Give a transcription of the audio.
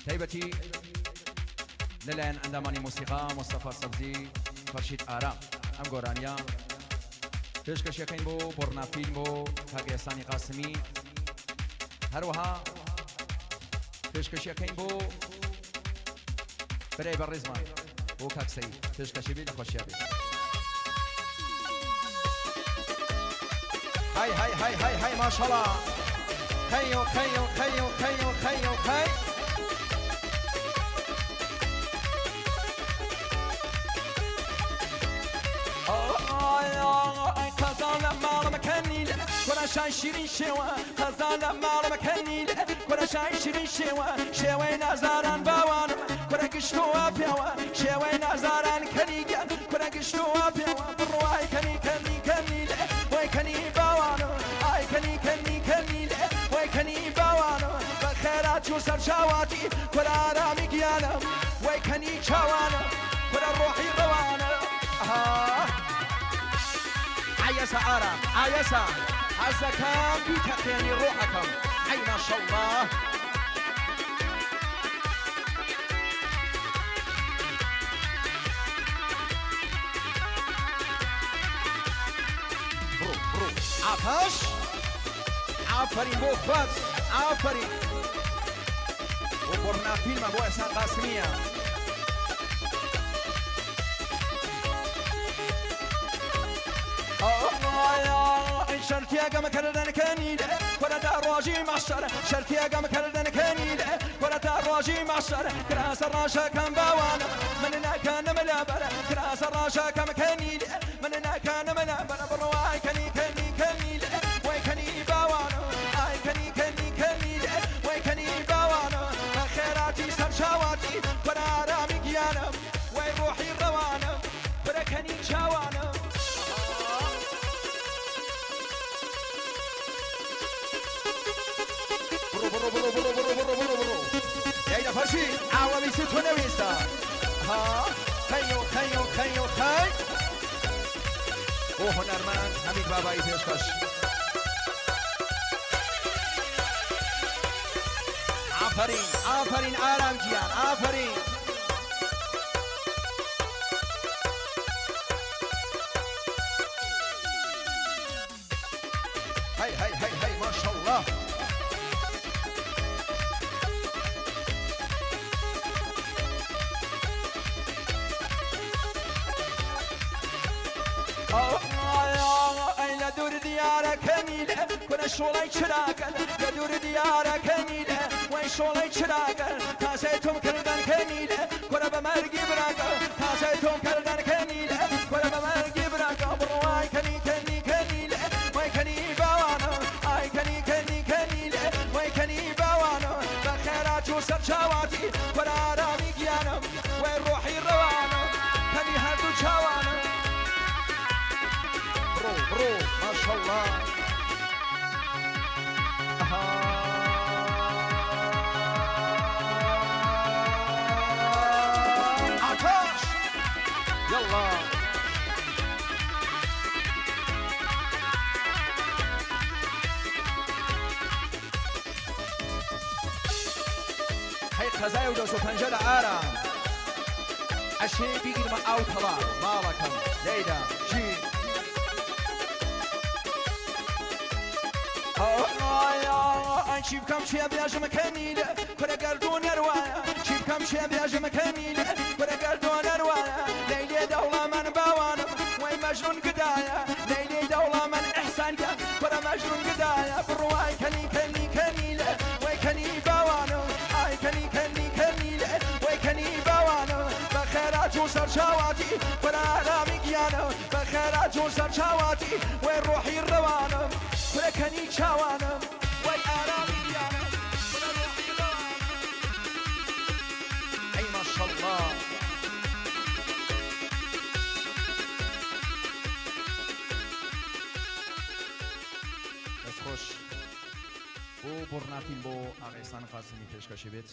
تایبەتی لەلایەن ئەندامانی موسیقا مستەفا سەبزی فەرشید ئارام ئەم گۆرانیە پێشکەشیەکەین بۆ پۆڕنافیلم بۆ کاک ئێسانی قاسمی هەروەها پێشکەشیەکەین بۆ برای بەڕێزمان بۆ کاک سەید پێشکەشی بێ لە خۆشیە بێت هاي هاي هاي هاي هاي ما شاء الله خيو خيو خيو خيو خيو خي خزان مال مكاني كنا شاي شيرين شوا خزان مال مكاني كنا شاي شيرين شوا شوي نزاران باوان كنا قشتوا بيوا شوي نزاران كنيجا كنا قشتوا بيوا برواي كني كني كني وي كني باوان اي كني كني كني وي كني باوان بخيرات يوسف شواتي كنا رامي قيانا وي كني شوانا كنا روحي روانا عيسى أرى عيسى عزكم بتقيني روحكم أي ما شاء الله برو برو عفش عفرين بو فاز عفرين وبرنا فيلم أبو إحسان قاسمية شرتي أقام كردن كنيل ولا دراجي معشر شرتي أقام كردن كنيل ولا دراجي معشر كراس الراشا كان باوان مننا كان ملابر كراس الراشا كان كنيل مننا كان ملابر برواي كني كني كنيل وي كني باوان اي كني كني كنيل وي كني باوان خيراتي سرشاواتي ولا رامي قيانا وي روحي روانا ولا كني شاوانا برو برو برو برو برو برو برو يا فرشي عوامي ست ونويستا ها خيو خيو خيو خي وهنرمند حمید بابایی پیشکش آفرین آفرین آرام جیان آفرین هاي هاي هاي هاي ما شاء الله دور ديارك كنيلة كنا شولي شراكن دور ديارك كنيلة وين شولي شراكن تاسيتهم كردن كنيلة كنا بمرقي براكا تاسيتهم كردن كنيلة كنا بمرقي براكا برواي كني كني كنيلة وين كني باوانا اي كني كني كنيلة وين كني باوانا بخيرات وسر شواتي كنا رامي قيانا وين روحي روانا كني هردو شوانا برو ما شاء الله عطاش يلا هاي خزايا ودوسو فنجل آرام عشي بيقل ما أو طلع مالكم ليدا جين شيب كم شيء بياجم كنيل كره قردون رواية شيب كم شيء بياجم كنيل كره قردون رواية ليلي دولة من باوان وي مجنون قدايا ليلي دولة من إحسان كره مجنون قدايا برواي كني كني كنيل وي كني باوان اي كني كني كنيل وي كني باوان بخيرات وسر شواتي كره رامي قيانا بخيرات وسر شواتي وي روحي الروان كره كني شوانا وي آرامي ديانا كنا روحي روانا أي ما شاء الله بس خوش بو برنافين بو آقا إحسان قاسمی پیشکشی بید